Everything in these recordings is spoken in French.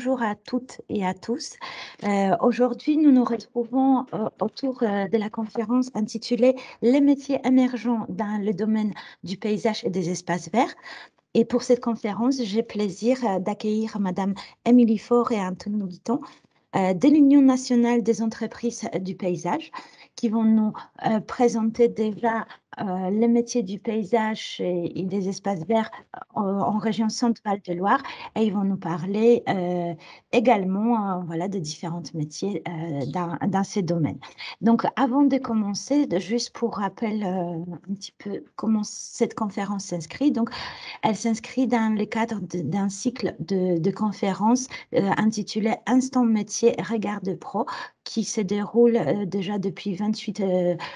bonjour à toutes et à tous. Aujourd'hui, nous nous retrouvons autour de la conférence intitulée Les métiers émergents dans le domaine du paysage et des espaces verts. Et pour cette conférence, j'ai plaisir d'accueillir Madame Émilie Faure et Anthony Guiton de l'Union nationale des entreprises du paysage qui vont nous présenter déjà les métiers du paysage et des espaces verts en région centrale de Loire, et ils vont nous parler également voilà, de différents métiers dans ces domaines. Donc, avant de commencer, juste pour rappel un petit peu comment cette conférence s'inscrit. Donc, elle s'inscrit dans le cadre d'un cycle de conférences intitulé Instant métier, regard de pro, qui se déroule déjà depuis 28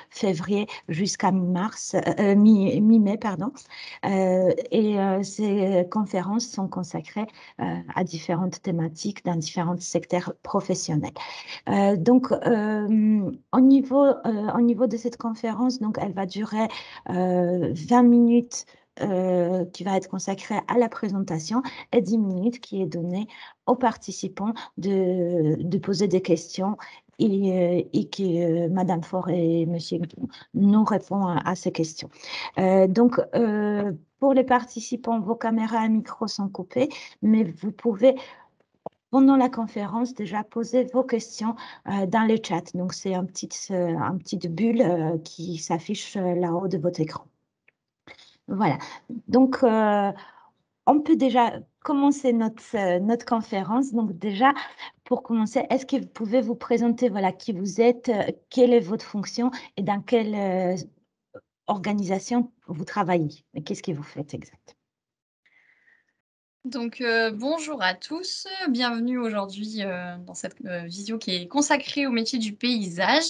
février jusqu'à mi-mai, pardon. Ces conférences sont consacrées à différentes thématiques dans différents secteurs professionnels. Au niveau de cette conférence, donc, elle va durer 20 minutes qui va être consacrée à la présentation et 10 minutes qui est donnée aux participants de poser des questions et que Madame Faure et Monsieur Guillaume nous répondent à ces questions. Pour les participants, vos caméras et micros sont coupés, mais vous pouvez pendant la conférence déjà poser vos questions dans le chat. Donc, c'est un petite bulle qui s'affiche là-haut de votre écran. Voilà. Donc, on peut déjà commencer notre conférence. Donc, déjà, pour commencer, est-ce que vous pouvez vous présenter, voilà, qui vous êtes, quelle est votre fonction et dans quelle organisation vous travaillez? Et qu'est-ce que vous faites exactement? Donc, bonjour à tous, bienvenue aujourd'hui, dans cette, visio qui est consacrée au métier du paysage.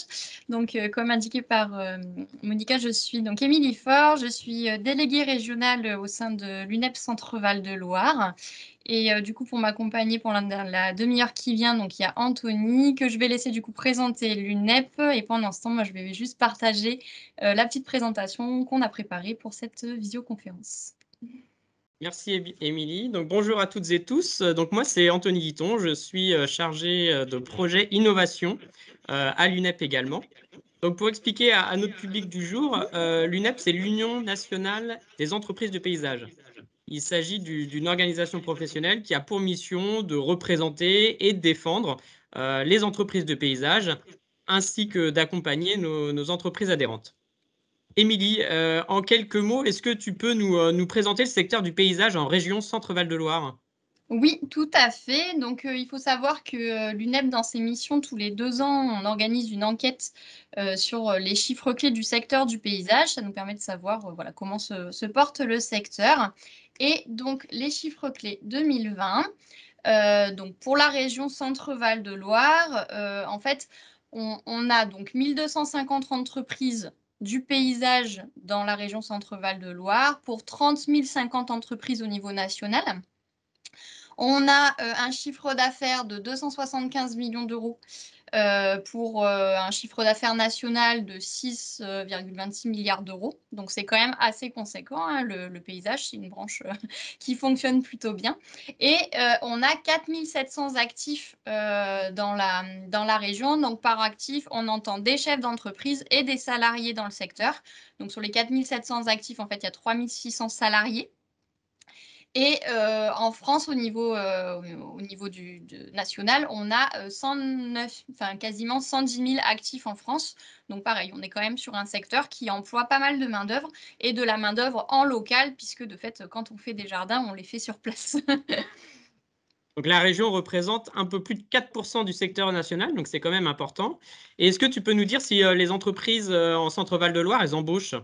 Donc, comme indiqué par, Monica, je suis donc Émilie Faure, je suis, déléguée régionale, au sein de l'UNEP Centre Val de Loire et du coup, pour m'accompagner pour la demi-heure qui vient, donc il y a Anthony que je vais laisser du coup présenter l'UNEP et pendant ce temps, moi, je vais juste partager, la petite présentation qu'on a préparée pour cette, visioconférence. Merci Émilie. Donc bonjour à toutes et tous. Donc moi c'est Anthony Guiton, je suis chargé de projet innovation à l'UNEP également. Donc pour expliquer à notre public du jour, l'UNEP c'est l'Union nationale des entreprises de paysage. Il s'agit d'une organisation professionnelle qui a pour mission de représenter et de défendre les entreprises de paysage ainsi que d'accompagner nos entreprises adhérentes. Émilie, en quelques mots, est-ce que tu peux nous présenter le secteur du paysage en région Centre-Val de Loire? Oui, tout à fait. Donc, il faut savoir que, l'UNEP, dans ses missions, tous les 2 ans, on organise une enquête, sur, les chiffres clés du secteur du paysage. Ça nous permet de savoir, voilà, comment se porte le secteur et donc les chiffres clés 2020, donc pour la région Centre-Val de Loire, en fait, on a donc 1 250 entreprises du paysage dans la région Centre-Val de Loire pour 30 050 entreprises au niveau national. On a, un chiffre d'affaires de 275 millions d'euros pour, un chiffre d'affaires national de 6,26 milliards d'euros. Donc c'est quand même assez conséquent, hein, le paysage, c'est une branche, qui fonctionne plutôt bien et on a 4 700 actifs, dans la région. Donc par actif, on entend des chefs d'entreprise et des salariés dans le secteur. Donc sur les 4 700 actifs, en fait, il y a 3 600 salariés et en France, au niveau national, on a 109, enfin quasiment 110 000 actifs en France. Donc pareil, on est quand même sur un secteur qui emploie pas mal de main-d'œuvre et de la main-d'œuvre en local, puisque de fait, quand on fait des jardins, on les fait sur place. Donc la région représente un peu plus de 4% du secteur national, donc c'est quand même important. Et est-ce que tu peux nous dire si les entreprises en Centre-Val de Loire, elles embauchent?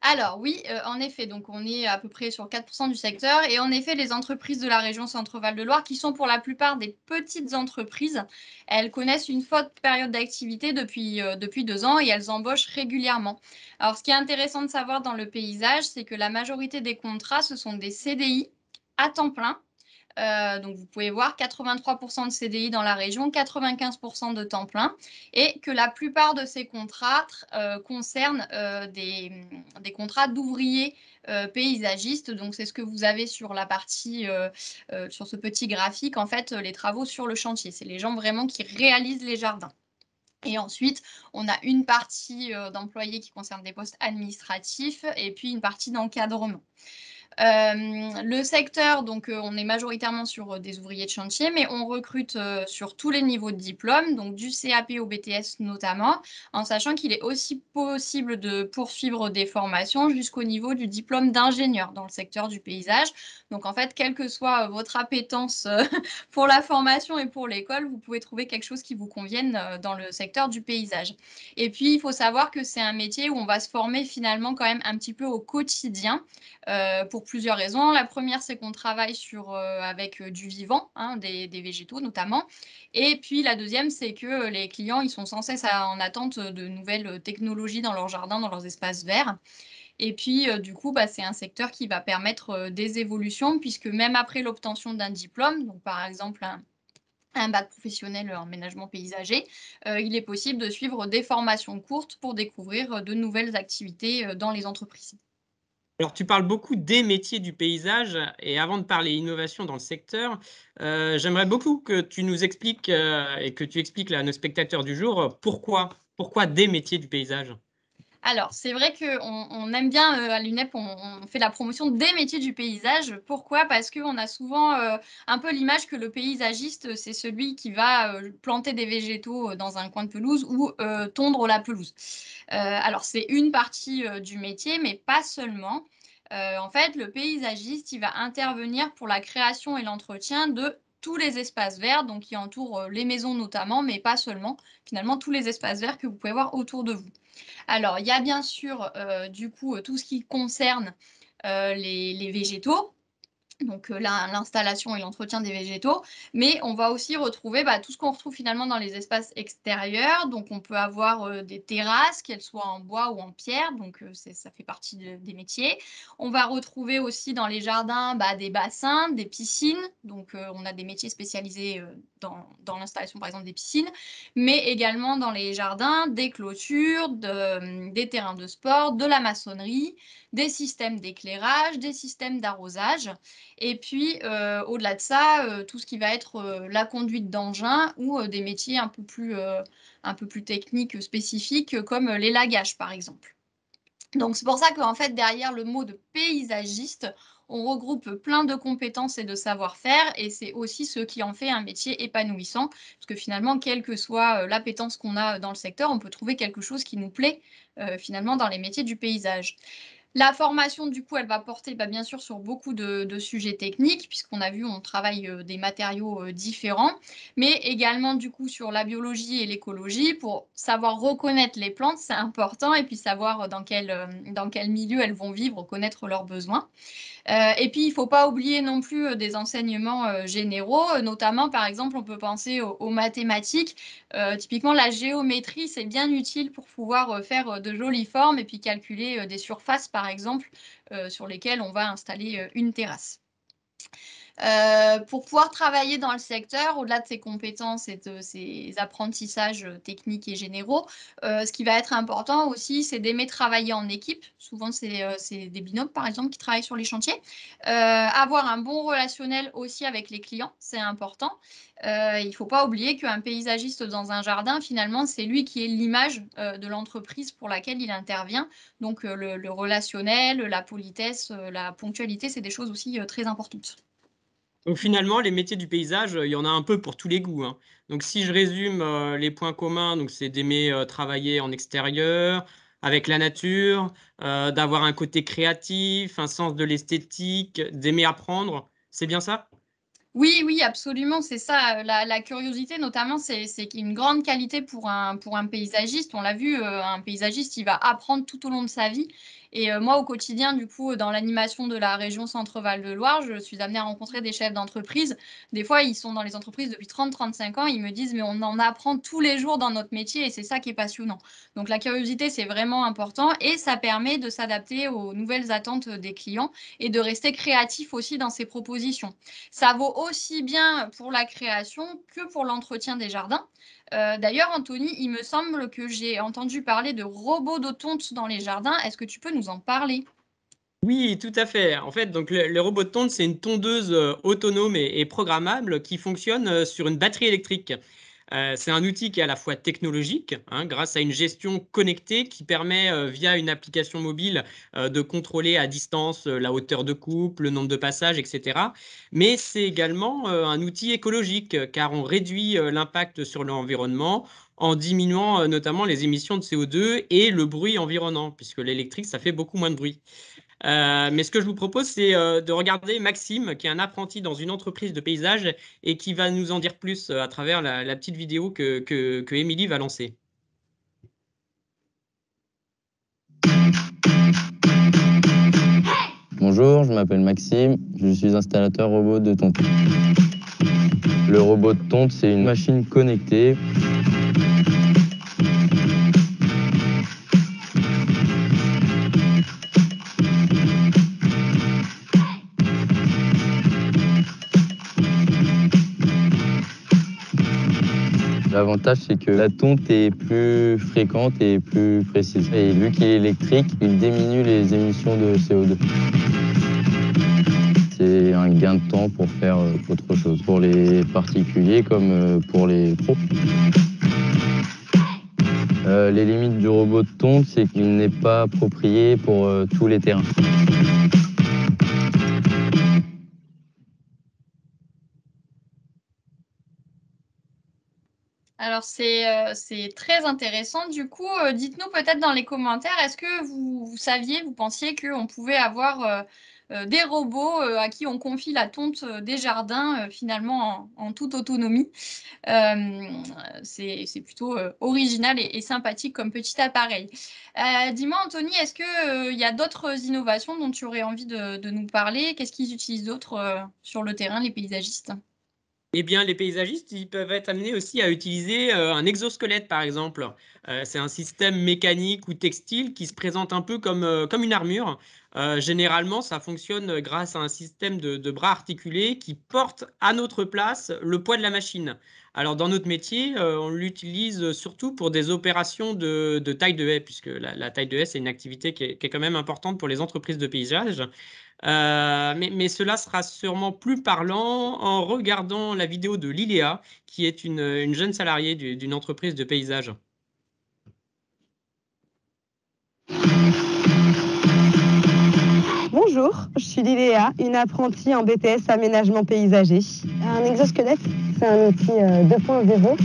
Alors oui, en effet, donc on est à peu près sur 4 du secteur et en effet, les entreprises de la région Centre-Val de Loire, qui sont pour la plupart des petites entreprises, elles connaissent une forte période d'activité depuis 2 ans et elles embauchent régulièrement. Alors ce qui est intéressant de savoir dans le paysage, c'est que la majorité des contrats, ce sont des CDI à temps plein Donc, vous pouvez voir 83% de CDI dans la région, 95% de temps plein, et que la plupart de ces contrats concernent des contrats d'ouvriers paysagistes. Donc, c'est ce que vous avez sur la partie, sur ce petit graphique, en fait, les travaux sur le chantier. C'est les gens vraiment qui réalisent les jardins. Et ensuite, on a une partie d'employés qui concerne des postes administratifs et puis une partie d'encadrement. Le secteur, donc on est majoritairement sur des ouvriers de chantier, mais on recrute sur tous les niveaux de diplôme, donc du CAP au BTS notamment, en sachant qu'il est aussi possible de poursuivre des formations jusqu'au niveau du diplôme d'ingénieur dans le secteur du paysage. Donc en fait, quelle que soit votre appétence pour la formation et pour l'école, vous pouvez trouver quelque chose qui vous convienne dans le secteur du paysage. Et puis, il faut savoir que c'est un métier où on va se former finalement quand même un petit peu au quotidien pour plusieurs raisons. La première, c'est qu'on travaille avec du vivant, hein, des végétaux notamment. Et puis la deuxième, c'est que les clients, ils sont sans cesse en attente de nouvelles technologies dans leur jardin, dans leurs espaces verts. Et puis, du coup, c'est un secteur qui va permettre des évolutions, puisque même après l'obtention d'un diplôme, donc par exemple un bac professionnel en aménagement paysager, il est possible de suivre des formations courtes pour découvrir de nouvelles activités dans les entreprises. Alors, tu parles beaucoup des métiers du paysage et avant de parler innovation dans le secteur, j'aimerais beaucoup que tu nous expliques et que tu expliques là, à nos spectateurs du jour pourquoi des métiers du paysage. Alors, c'est vrai qu'on aime bien à l'UNEP, on fait la promotion des métiers du paysage. Pourquoi? Parce qu'on a souvent un peu l'image que le paysagiste, c'est celui qui va planter des végétaux dans un coin de pelouse ou tondre la pelouse. Alors, c'est une partie du métier, mais pas seulement. En fait, le paysagiste, il va intervenir pour la création et l'entretien de tous les espaces verts, donc qui entourent les maisons notamment, mais pas seulement. Finalement, tous les espaces verts que vous pouvez voir autour de vous. Alors, il y a bien sûr, du coup, tout ce qui concerne les végétaux, donc l'installation et l'entretien des végétaux, mais on va aussi retrouver tout ce qu'on retrouve finalement dans les espaces extérieurs. Donc, on peut avoir des terrasses, qu'elles soient en bois ou en pierre, donc ça fait partie des métiers. On va retrouver aussi dans les jardins des bassins, des piscines, donc on a des métiers spécialisés dans l'installation par exemple des piscines, mais également dans les jardins, des clôtures, des terrains de sport, de la maçonnerie, des systèmes d'éclairage, des systèmes d'arrosage. Et puis, au-delà de ça, tout ce qui va être la conduite d'engins ou des métiers un peu plus techniques, spécifiques, comme l'élagage, par exemple. Donc, c'est pour ça qu'en fait, derrière le mot de paysagiste, on regroupe plein de compétences et de savoir-faire, et c'est aussi ce qui en fait un métier épanouissant, parce que finalement, quelle que soit l'appétence qu'on a dans le secteur, on peut trouver quelque chose qui nous plaît finalement dans les métiers du paysage. La formation, du coup, elle va porter bien sûr sur beaucoup de sujets techniques, puisqu'on a vu, on travaille des matériaux différents, mais également du coup sur la biologie et l'écologie pour savoir reconnaître les plantes, c'est important, et puis savoir dans quel milieu elles vont vivre, connaître leurs besoins. Et puis, il ne faut pas oublier non plus des enseignements généraux, notamment, par exemple, on peut penser aux mathématiques. Typiquement, la géométrie, c'est bien utile pour pouvoir faire de jolies formes et puis calculer des surfaces, par exemple, sur lesquelles on va installer une terrasse. Pour pouvoir travailler dans le secteur, au-delà de ses compétences et de ses apprentissages techniques et généraux, ce qui va être important aussi, c'est d'aimer travailler en équipe. Souvent, c'est des binômes, par exemple, qui travaillent sur les chantiers. Avoir un bon relationnel aussi avec les clients, c'est important. Il ne faut pas oublier qu'un paysagiste dans un jardin, finalement, c'est lui qui est l'image de l'entreprise pour laquelle il intervient. Donc, le relationnel, la politesse, la ponctualité, c'est des choses aussi très importantes. Donc finalement, les métiers du paysage, il y en a un peu pour tous les goûts, hein. Donc si je résume les points communs, donc c'est d'aimer travailler en extérieur, avec la nature, d'avoir un côté créatif, un sens de l'esthétique, d'aimer apprendre. C'est bien ça? Oui, oui, absolument, c'est ça. La curiosité, notamment, c'est une grande qualité pour un paysagiste. On l'a vu, un paysagiste, il va apprendre tout au long de sa vie. Et moi, au quotidien, du coup, dans l'animation de la région Centre-Val de Loire, je suis amenée à rencontrer des chefs d'entreprise. Des fois, ils sont dans les entreprises depuis 30-35 ans. Ils me disent, mais on en apprend tous les jours dans notre métier et c'est ça qui est passionnant. Donc, la curiosité, c'est vraiment important et ça permet de s'adapter aux nouvelles attentes des clients et de rester créatif aussi dans ses propositions. Ça vaut aussi bien pour la création que pour l'entretien des jardins. D'ailleurs, Anthony, il me semble que j'ai entendu parler de robots d'eau tonte dans les jardins. Est-ce que tu peux nous en parler? Oui, tout à fait. En fait, donc le robot de tonte, c'est une tondeuse autonome et programmable qui fonctionne sur une batterie électrique. C'est un outil qui est à la fois technologique, hein, grâce à une gestion connectée qui permet, via une application mobile, de contrôler à distance la hauteur de coupe, le nombre de passages, etc. Mais c'est également un outil écologique, car on réduit l'impact sur l'environnement en diminuant notamment les émissions de CO2 et le bruit environnant, puisque l'électrique, ça fait beaucoup moins de bruit. Mais ce que je vous propose, c'est de regarder Maxime, qui est un apprenti dans une entreprise de paysage et qui va nous en dire plus à travers la petite vidéo que Émilie va lancer. Bonjour, je m'appelle Maxime, je suis installateur robot de tonte. Le robot de tonte, c'est une machine connectée. L'avantage, c'est que la tonte est plus fréquente et plus précise. Et vu qu'il est électrique, il diminue les émissions de CO2. C'est un gain de temps pour faire autre chose, pour les particuliers comme pour les pros. Les limites du robot de tonte, c'est qu'il n'est pas approprié pour tous les terrains. Alors, c'est très intéressant. Du coup, dites-nous peut-être dans les commentaires, est-ce que vous saviez, vous pensiez qu'on pouvait avoir des robots à qui on confie la tonte des jardins finalement en toute autonomie? C'est plutôt original et sympathique comme petit appareil. Dis-moi, Anthony, est-ce qu'il y a d'autres innovations dont tu aurais envie de nous parler? Qu'est-ce qu'ils utilisent d'autre sur le terrain, les paysagistes? Eh bien, les paysagistes, ils peuvent être amenés aussi à utiliser un exosquelette, par exemple. C'est un système mécanique ou textile qui se présente un peu comme une armure. Généralement, ça fonctionne grâce à un système de bras articulés qui porte à notre place le poids de la machine. Alors, dans notre métier, on l'utilise surtout pour des opérations de taille de haie, puisque la taille de haie, c'est une activité qui est quand même importante pour les entreprises de paysage. Mais cela sera sûrement plus parlant en regardant la vidéo de Liléa, qui est une jeune salariée d'une entreprise de paysage. Bonjour, je suis Liléa, une apprentie en BTS aménagement paysager. Un exosquelette, c'est un outil 2.0.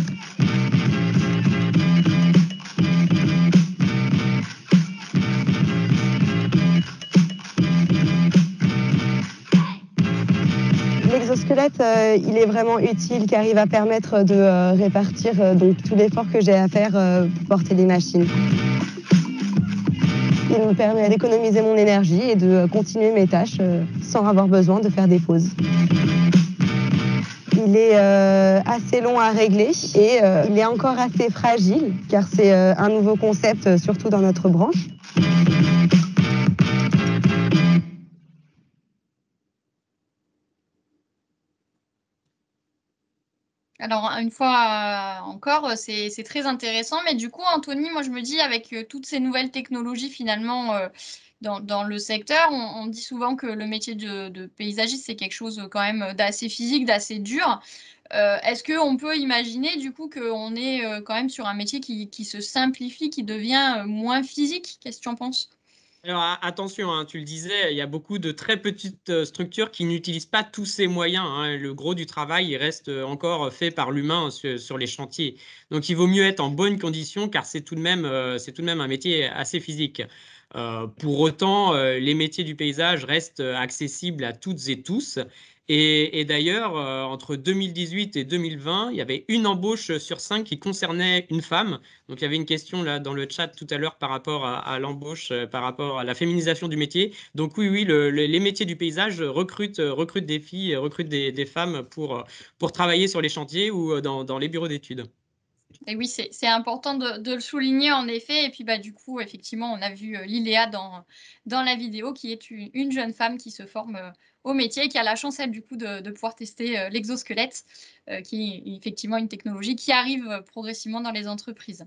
L'exosquelette, il est vraiment utile car il va permettre de répartir donc tout l'effort que j'ai à faire pour porter les machines. Il me permet d'économiser mon énergie et de continuer mes tâches sans avoir besoin de faire des pauses. Il est assez long à régler et il est encore assez fragile car c'est un nouveau concept, surtout dans notre branche. Alors, une fois encore, c'est très intéressant. Mais du coup, Anthony, moi, je me dis, avec toutes ces nouvelles technologies, finalement, dans le secteur, on dit souvent que le métier de paysagiste, c'est quelque chose quand même d'assez physique, d'assez dur. Est-ce qu'on peut imaginer, du coup, qu'on est quand même sur un métier qui se simplifie, qui devient moins physique? Qu'est-ce que tu en penses? Alors attention, hein, tu le disais, il y a beaucoup de très petites structures qui n'utilisent pas tous ces moyens, hein. Le gros du travail, il reste encore fait par l'humain sur les chantiers. Donc il vaut mieux être en bonne condition car c'est tout de même un métier assez physique. Pour autant, les métiers du paysage restent accessibles à toutes et tous. Et d'ailleurs, entre 2018 et 2020, il y avait une embauche sur 5 qui concernait une femme. Donc, il y avait une question là dans le chat tout à l'heure par rapport à l'embauche, par rapport à la féminisation du métier. Donc, oui, les métiers du paysage recrutent des filles, recrutent des femmes pour travailler sur les chantiers ou dans les bureaux d'études. Et oui, c'est important de le souligner en effet. Et puis bah, du coup, effectivement, on a vu Liléa dans la vidéo qui est une jeune femme qui se forme au métier et qui a la chance, elle, du coup, de pouvoir tester l'exosquelette, qui est effectivement une technologie qui arrive progressivement dans les entreprises.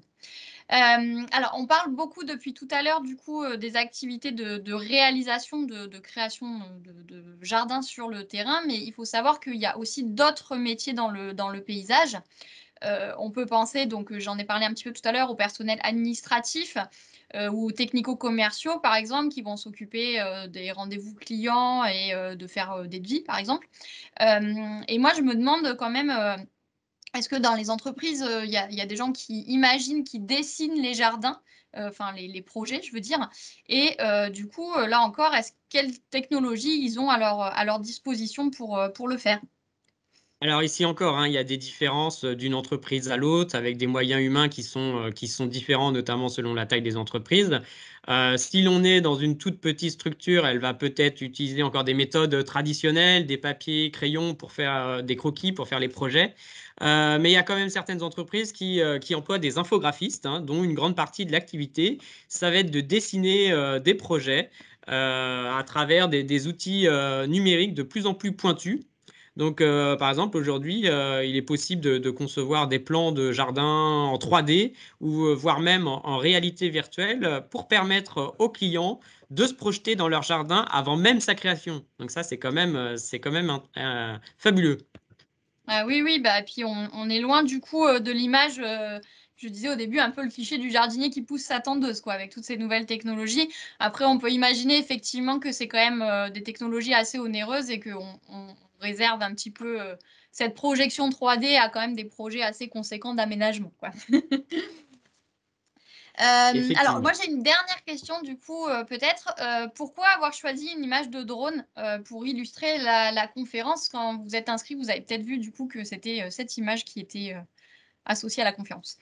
Alors, on parle beaucoup depuis tout à l'heure, du coup, des activités de réalisation, de création de jardins sur le terrain, mais il faut savoir qu'il y a aussi d'autres métiers dans le paysage. On peut penser, donc j'en ai parlé un petit peu tout à l'heure, au personnel administratif ou technico-commerciaux, par exemple, qui vont s'occuper des rendez-vous clients et de faire des devis, par exemple. Et moi, je me demande quand même, est-ce que dans les entreprises, il y a des gens qui imaginent, qui dessinent les jardins, enfin les projets, je veux dire. Et du coup, là encore, quelle technologie ils ont à leur disposition pour le faire? Alors ici encore, hein, il y a des différences d'une entreprise à l'autre avec des moyens humains qui sont différents, notamment selon la taille des entreprises. Si l'on est dans une toute petite structure, elle va peut-être utiliser encore des méthodes traditionnelles, des papiers, crayons pour faire des croquis, pour faire les projets. Mais il y a quand même certaines entreprises qui emploient des infographistes, hein, dont une grande partie de l'activité, ça va être de dessiner des projets à travers des outils numériques de plus en plus pointus. Donc, par exemple, aujourd'hui, il est possible de concevoir des plans de jardin en 3D ou voire même en réalité virtuelle pour permettre aux clients de se projeter dans leur jardin avant même sa création. Donc ça, c'est quand même fabuleux. Ah oui, oui, bah, puis on est loin du coup de l'image, je disais au début, un peu le cliché du jardinier qui pousse sa tondeuse, quoi, avec toutes ces nouvelles technologies. Après, on peut imaginer effectivement que c'est quand même des technologies assez onéreuses et qu'on réserve un petit peu cette projection 3D à quand même des projets assez conséquents d'aménagement, quoi. Alors, moi, Effectivement. j'ai une dernière question, du coup, peut-être. Pourquoi avoir choisi une image de drone pour illustrer la conférence? Quand vous êtes inscrit, vous avez peut-être vu, du coup, que c'était cette image qui était associée à la conférence.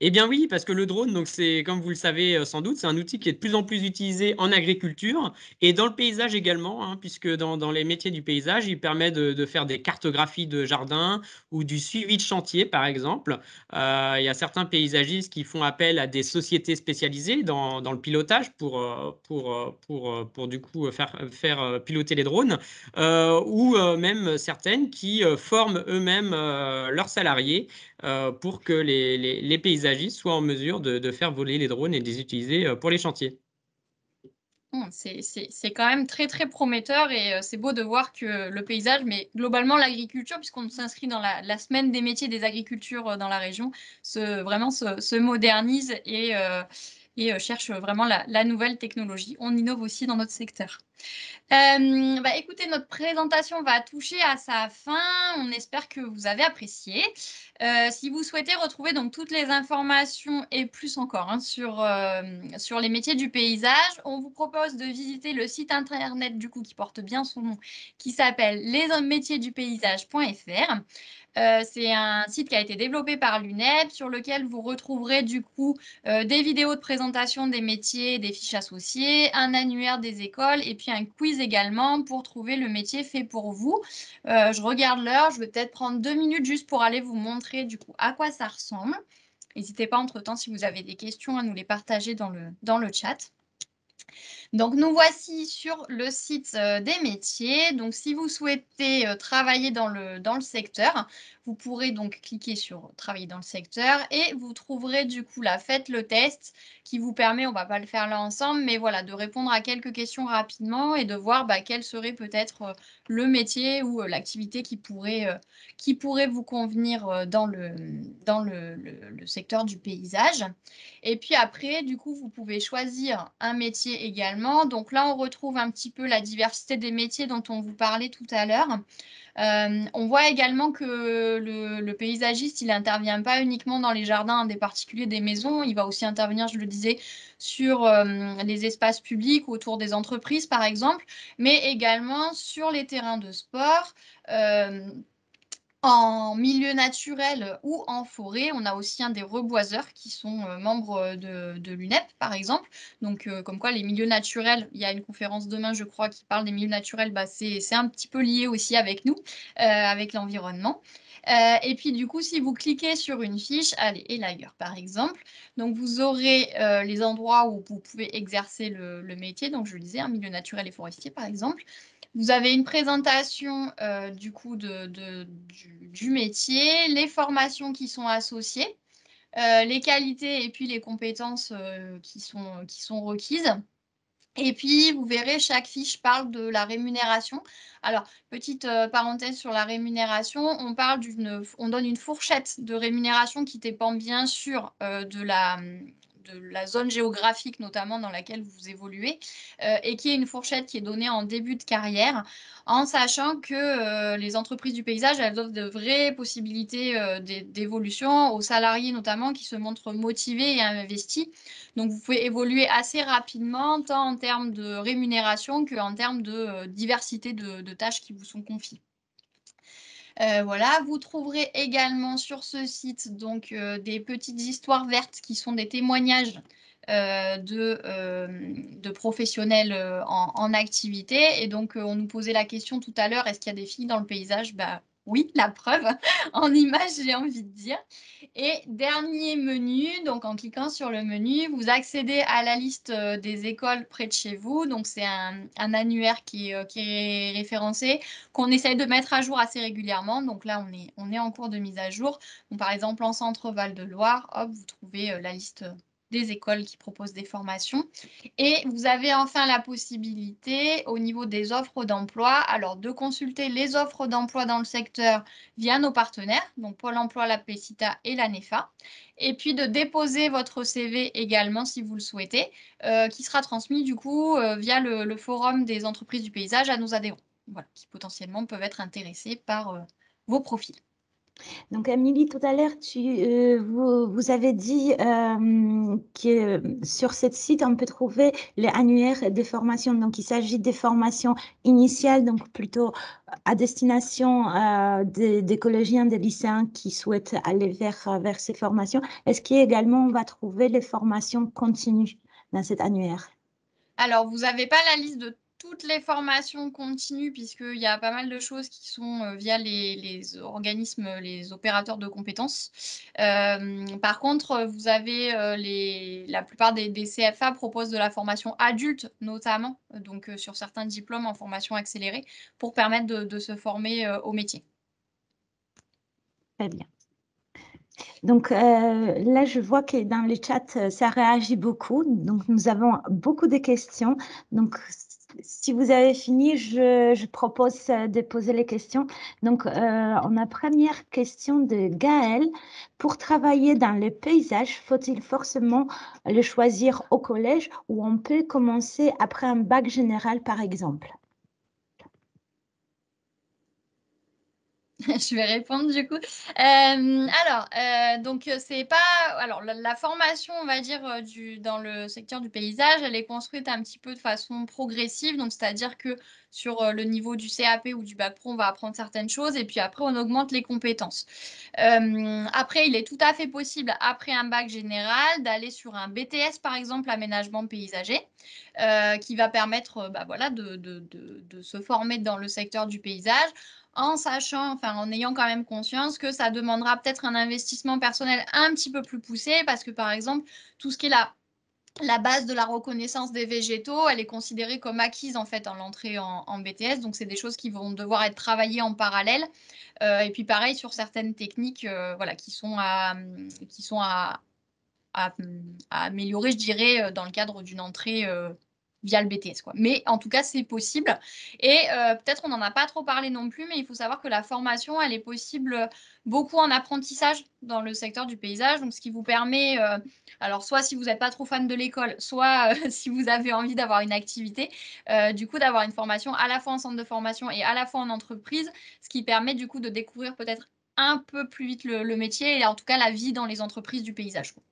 Eh bien oui, parce que le drone, donc c'est, comme vous le savez sans doute, c'est un outil qui est de plus en plus utilisé en agriculture et dans le paysage également, hein, puisque dans les métiers du paysage, il permet de faire des cartographies de jardin ou du suivi de chantier, par exemple. Il y a certains paysagistes qui font appel à des sociétés spécialisées dans le pilotage pour du coup faire piloter les drones, ou même certaines qui forment eux-mêmes leurs salariés pour que les paysagistes soient en mesure de faire voler les drones et de les utiliser pour les chantiers. C'est quand même très, très prometteur et c'est beau de voir que le paysage, mais globalement l'agriculture, puisqu'on s'inscrit dans la semaine des métiers des agricultures dans la région, vraiment se modernise et cherche vraiment la nouvelle technologie. On innove aussi dans notre secteur. Bah, écoutez, notre présentation va toucher à sa fin. On espère que vous avez apprécié. Si vous souhaitez retrouver donc toutes les informations et plus encore hein, sur les métiers du paysage, on vous propose de visiter le site internet du coup qui porte bien son nom, qui s'appelle lesmétiersdupaysage.fr. C'est un site qui a été développé par l'UNEP sur lequel vous retrouverez du coup des vidéos de présentation des métiers, des fiches associées, un annuaire des écoles et puis un quiz également pour trouver le métier fait pour vous. Je regarde l'heure, je vais peut-être prendre 2 minutes juste pour aller vous montrer du coup à quoi ça ressemble. N'hésitez pas entre-temps si vous avez des questions à nous les partager dans le chat. Donc, nous voici sur le site des métiers. Donc, si vous souhaitez travailler dans le secteur, vous pourrez donc cliquer sur travailler dans le secteur et vous trouverez du coup là, faites le test qui vous permet, on ne va pas le faire là ensemble, mais voilà, de répondre à quelques questions rapidement et de voir quel serait peut-être le métier ou l'activité qui pourrait vous convenir dans le secteur du paysage. Et puis après, du coup, vous pouvez choisir un métier également. Donc là, on retrouve un petit peu la diversité des métiers dont on vous parlait tout à l'heure. On voit également que le paysagiste, il n'intervient pas uniquement dans les jardins des particuliers, des maisons. Il va aussi intervenir, je le disais, sur les espaces publics autour des entreprises, par exemple, mais également sur les terrains de sport. En milieu naturel ou en forêt, on a aussi des reboiseurs qui sont membres de l'UNEP, par exemple. Donc, comme quoi les milieux naturels, il y a une conférence demain, je crois, qui parle des milieux naturels, c'est un petit peu lié aussi avec nous, avec l'environnement. Et puis du coup, si vous cliquez sur une fiche, allez, élagueur par exemple, donc vous aurez les endroits où vous pouvez exercer le métier, donc je le disais, un milieu naturel et forestier par exemple. Vous avez une présentation du coup du métier, les formations qui sont associées, les qualités et puis les compétences qui sont requises. Et puis, vous verrez, chaque fiche parle de la rémunération. Alors, petite parenthèse sur la rémunération, on donne une fourchette de rémunération qui dépend bien sûr de la zone géographique notamment dans laquelle vous évoluez et qui est une fourchette qui est donnée en début de carrière en sachant que les entreprises du paysage, elles offrent de vraies possibilités d'évolution aux salariés notamment qui se montrent motivés et investis. Donc, vous pouvez évoluer assez rapidement, tant en termes de rémunération qu'en termes de diversité de tâches qui vous sont confiées. Voilà, vous trouverez également sur ce site donc, des petites histoires vertes qui sont des témoignages de professionnels en activité. Et donc, on nous posait la question tout à l'heure, est-ce qu'il y a des filles dans le paysage? Bah, oui, la preuve, en image, j'ai envie de dire. Et dernier menu, donc en cliquant sur le menu, vous accédez à la liste des écoles près de chez vous. Donc, c'est un annuaire qui est référencé, qu'on essaye de mettre à jour assez régulièrement. Donc là, on est en cours de mise à jour. Donc, par exemple, en centre Val-de-Loire, hop, vous trouvez la liste des écoles qui proposent des formations. Et vous avez enfin la possibilité, au niveau des offres d'emploi, alors de consulter les offres d'emploi dans le secteur via nos partenaires, donc Pôle emploi, la PCITA et la NEFA, et puis de déposer votre CV également si vous le souhaitez, qui sera transmis du coup via le forum des entreprises du paysage à nos adhérents, voilà, qui potentiellement peuvent être intéressés par vos profils. Donc, Amélie, tout à l'heure, vous avez dit que sur ce site, on peut trouver les annuaires des formations. Donc, il s'agit des formations initiales, donc plutôt à destination des collégiens, des lycéens qui souhaitent aller vers ces formations. Est-ce qu'également, on va trouver les formations continues dans cet annuaire? Alors, vous n'avez pas la liste de toutes les formations continues, puisqu'il y a pas mal de choses qui sont via les organismes, les opérateurs de compétences. Par contre, vous avez la plupart des CFA proposent de la formation adulte, notamment, donc sur certains diplômes en formation accélérée, pour permettre de se former au métier. Très bien. Donc là, je vois que dans le chat, ça réagit beaucoup. Donc, nous avons beaucoup de questions. Donc, si vous avez fini, je propose de poser les questions. Donc, on a première question de Gaël. Pour travailler dans le paysage, faut-il forcément le choisir au collège ou on peut commencer après un bac général, par exemple? Je vais répondre du coup. Donc c'est pas. Alors la formation, on va dire, dans le secteur du paysage, elle est construite un petit peu de façon progressive. Donc c'est-à-dire que sur le niveau du CAP ou du bac pro, on va apprendre certaines choses et puis après on augmente les compétences. Après, il est tout à fait possible, après un bac général, d'aller sur un BTS, par exemple, aménagement paysager, qui va permettre voilà, de se former dans le secteur du paysage en sachant, enfin en ayant quand même conscience que ça demandera peut-être un investissement personnel un petit peu plus poussé parce que par exemple, tout ce qui est la base de la reconnaissance des végétaux, elle est considérée comme acquise en fait en l'entrée en BTS. Donc, c'est des choses qui vont devoir être travaillées en parallèle. Et puis, pareil, sur certaines techniques voilà, qui sont à améliorer, je dirais, dans le cadre d'une entrée via le BTS, quoi. Mais en tout cas, c'est possible. Et peut-être on n'en a pas trop parlé non plus, mais il faut savoir que la formation, elle est possible beaucoup en apprentissage dans le secteur du paysage. Donc, ce qui vous permet, alors soit si vous n'êtes pas trop fan de l'école, soit si vous avez envie d'avoir une activité, du coup, d'avoir une formation à la fois en centre de formation et à la fois en entreprise, ce qui permet du coup de découvrir peut-être un peu plus vite le métier et en tout cas la vie dans les entreprises du paysage, quoi.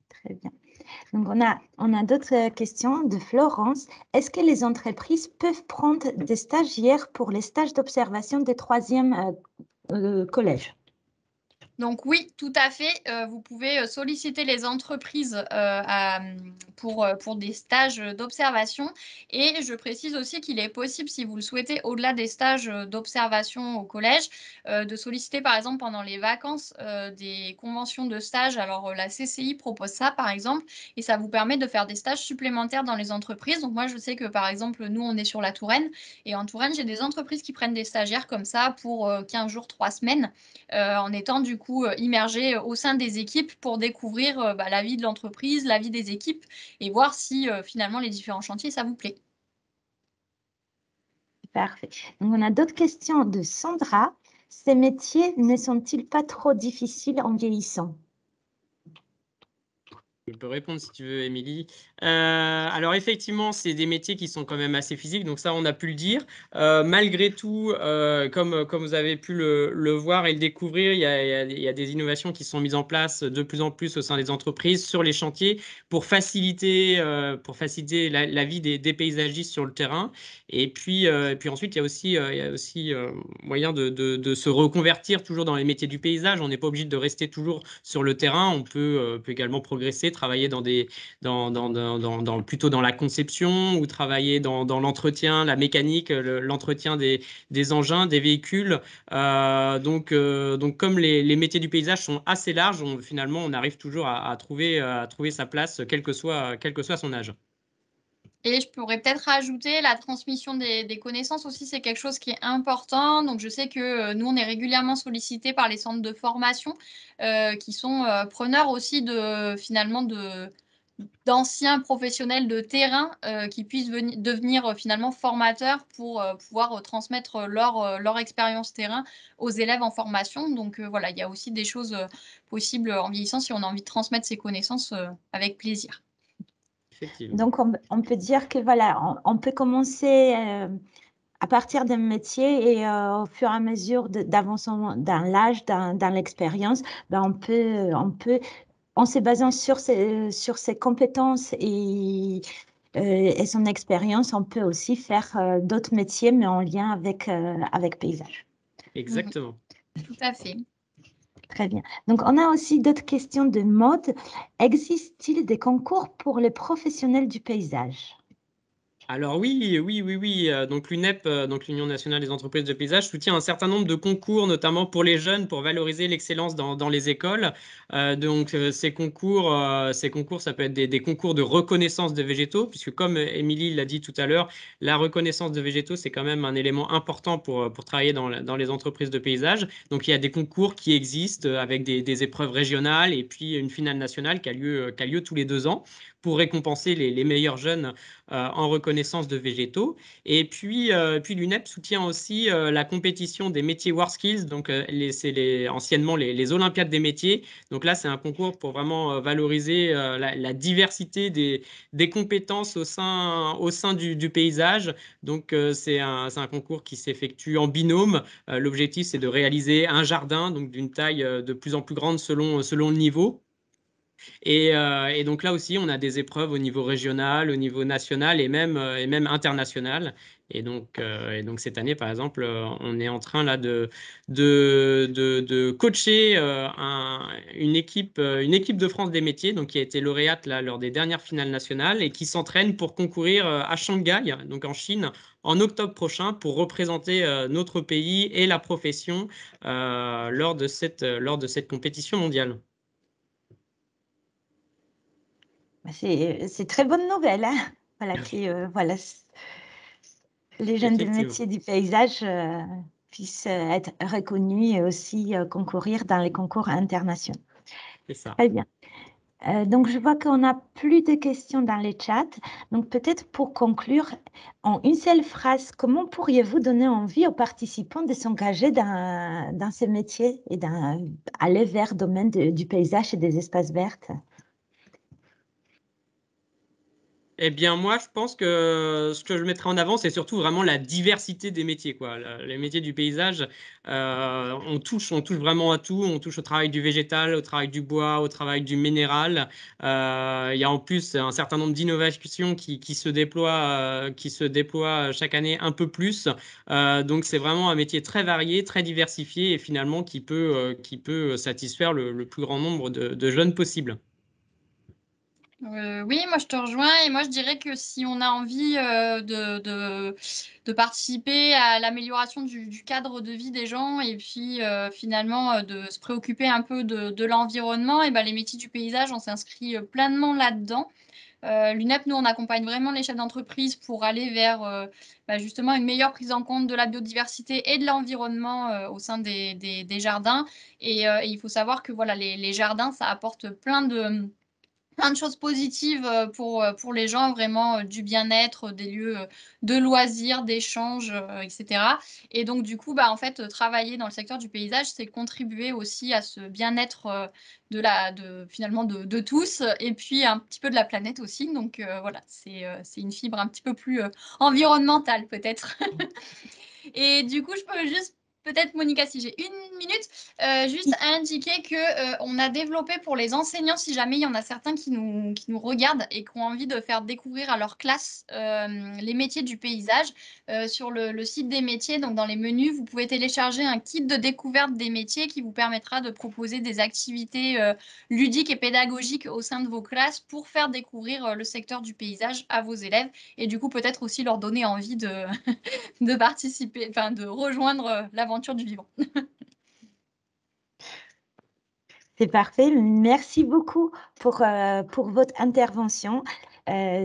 Très bien. Donc, on a d'autres questions de Florence. Est-ce que les entreprises peuvent prendre des stagiaires pour les stages d'observation des troisièmes collèges? Donc oui, tout à fait. Vous pouvez solliciter les entreprises pour des stages d'observation. Et je précise aussi qu'il est possible, si vous le souhaitez, au-delà des stages d'observation au collège, de solliciter par exemple pendant les vacances des conventions de stage. Alors la CCI propose ça par exemple, et ça vous permet de faire des stages supplémentaires dans les entreprises. Donc moi je sais que par exemple nous on est sur la Touraine, et en Touraine j'ai des entreprises qui prennent des stagiaires comme ça pour 15 jours, 3 semaines. En étant du coup immergé au sein des équipes pour découvrir la vie de l'entreprise, la vie des équipes et voir si finalement les différents chantiers, ça vous plaît. Parfait. Donc, on a d'autres questions de Sandra. Ces métiers ne sont-ils pas trop difficiles en vieillissant? Je peux répondre si tu veux, Émilie. Alors effectivement, c'est des métiers qui sont quand même assez physiques, donc ça, on a pu le dire. Malgré tout, comme vous avez pu le voir et le découvrir, il y a des innovations qui sont mises en place de plus en plus au sein des entreprises sur les chantiers pour faciliter la vie des paysagistes sur le terrain. Et puis ensuite, il y a aussi moyen de se reconvertir toujours dans les métiers du paysage. On n'est pas obligé de rester toujours sur le terrain. On peut également progresser, travailler plutôt dans la conception ou travailler dans l'entretien, la mécanique, l'entretien des engins, des véhicules. Donc, comme les métiers du paysage sont assez larges, finalement, on arrive toujours à trouver sa place, quel que soit son âge. Et je pourrais peut-être rajouter la transmission des connaissances aussi, c'est quelque chose qui est important. Donc, je sais que nous, on est régulièrement sollicités par les centres de formation qui sont preneurs aussi d'anciens professionnels de terrain qui puissent devenir finalement formateurs pour pouvoir transmettre leur expérience terrain aux élèves en formation. Donc, voilà, il y a aussi des choses possibles en vieillissant si on a envie de transmettre ces connaissances avec plaisir. Effectivement. Donc, on peut dire que voilà, on peut commencer à partir d'un métier et au fur et à mesure d'avancement dans l'âge, dans l'expérience, ben en se basant sur ses compétences et son expérience, on peut aussi faire d'autres métiers, mais en lien avec paysage. Exactement. Tout à fait. Très bien. Donc, on a aussi d'autres questions de mode. Existe-t-il des concours pour les professionnels du paysage? Alors oui. Donc l'UNEP, donc l'Union nationale des entreprises de paysage, soutient un certain nombre de concours, notamment pour les jeunes, pour valoriser l'excellence dans les écoles. Ces concours, ça peut être des concours de reconnaissance de végétaux, puisque comme Émilie l'a dit tout à l'heure, la reconnaissance de végétaux, c'est quand même un élément important pour travailler dans les entreprises de paysage. Donc il y a des concours qui existent avec des épreuves régionales et puis une finale nationale qui a lieu tous les 2 ans pour récompenser les meilleurs jeunes en reconnaissance de végétaux. Et puis l'UNEP soutient aussi la compétition des métiers WorldSkills, donc c'est anciennement les Olympiades des métiers. Donc là, c'est un concours pour vraiment valoriser la diversité des compétences au sein du paysage. Donc c'est un concours qui s'effectue en binôme. L'objectif, c'est de réaliser un jardin donc d'une taille de plus en plus grande selon le niveau. Et donc là aussi, on a des épreuves au niveau régional, au niveau national et même international. Et donc cette année, par exemple, on est en train là de coacher une équipe de France des métiers, donc qui a été lauréate là, lors des dernières finales nationales et qui s'entraîne pour concourir à Shanghai, donc en Chine, en octobre prochain pour représenter notre pays et la profession lors de cette compétition mondiale. C'est très bonne nouvelle, hein? Voilà, les jeunes des Effectivement. métiers du paysage puissent être reconnus et aussi concourir dans les concours internationaux. C'est ça. Très bien. Donc, je vois qu'on n'a plus de questions dans les chats. Donc, peut-être pour conclure, en une seule phrase, comment pourriez-vous donner envie aux participants de s'engager dans ces métiers et d'aller vers le domaine du paysage et des espaces verts? Eh bien, moi, je pense que ce que je mettrais en avant, c'est surtout vraiment la diversité des métiers, quoi. Les métiers du paysage, on touche vraiment à tout. On touche au travail du végétal, au travail du bois, au travail du minéral. Il y a en plus un certain nombre d'innovations qui se déploient chaque année un peu plus. Donc, c'est vraiment un métier très varié, très diversifié et finalement qui peut satisfaire le plus grand nombre de jeunes possible. Oui, moi je te rejoins et moi je dirais que si on a envie de participer à l'amélioration du cadre de vie des gens et puis finalement de se préoccuper un peu de l'environnement, et ben, les métiers du paysage, on s'inscrit pleinement là-dedans. L'UNEP, nous, on accompagne vraiment les chefs d'entreprise pour aller vers justement une meilleure prise en compte de la biodiversité et de l'environnement au sein des jardins. Et il faut savoir que voilà, les jardins, ça apporte plein de choses positives pour les gens, vraiment du bien-être, des lieux de loisirs, d'échanges, etc. Et donc, du coup, en fait, travailler dans le secteur du paysage, c'est contribuer aussi à ce bien-être finalement de tous, et puis un petit peu de la planète aussi. Donc, voilà, c'est une fibre un petit peu plus environnementale, peut-être. Et du coup, je peux juste, peut-être Monica, si j'ai une minute, juste indiquer que on a développé pour les enseignants, si jamais il y en a certains qui nous regardent et qui ont envie de faire découvrir à leur classe les métiers du paysage, sur le site des métiers, donc dans les menus, vous pouvez télécharger un kit de découverte des métiers qui vous permettra de proposer des activités ludiques et pédagogiques au sein de vos classes pour faire découvrir le secteur du paysage à vos élèves et du coup peut-être aussi leur donner envie de participer, enfin de rejoindre l'aventure du vivant. C'est parfait. Merci beaucoup pour votre intervention.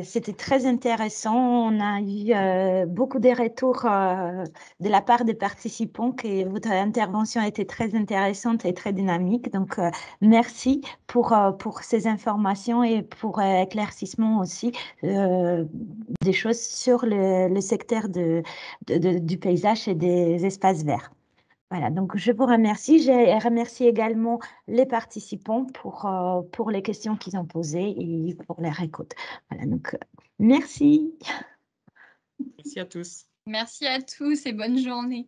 C'était très intéressant. On a eu beaucoup de retours de la part des participants que votre intervention était très intéressante et très dynamique. Donc, merci pour ces informations et pour éclaircissement aussi des choses sur le secteur du paysage et des espaces verts. Voilà, donc je vous remercie. Je remercie également les participants pour les questions qu'ils ont posées et pour leur écoute. Voilà, donc merci. Merci à tous. Merci à tous et bonne journée.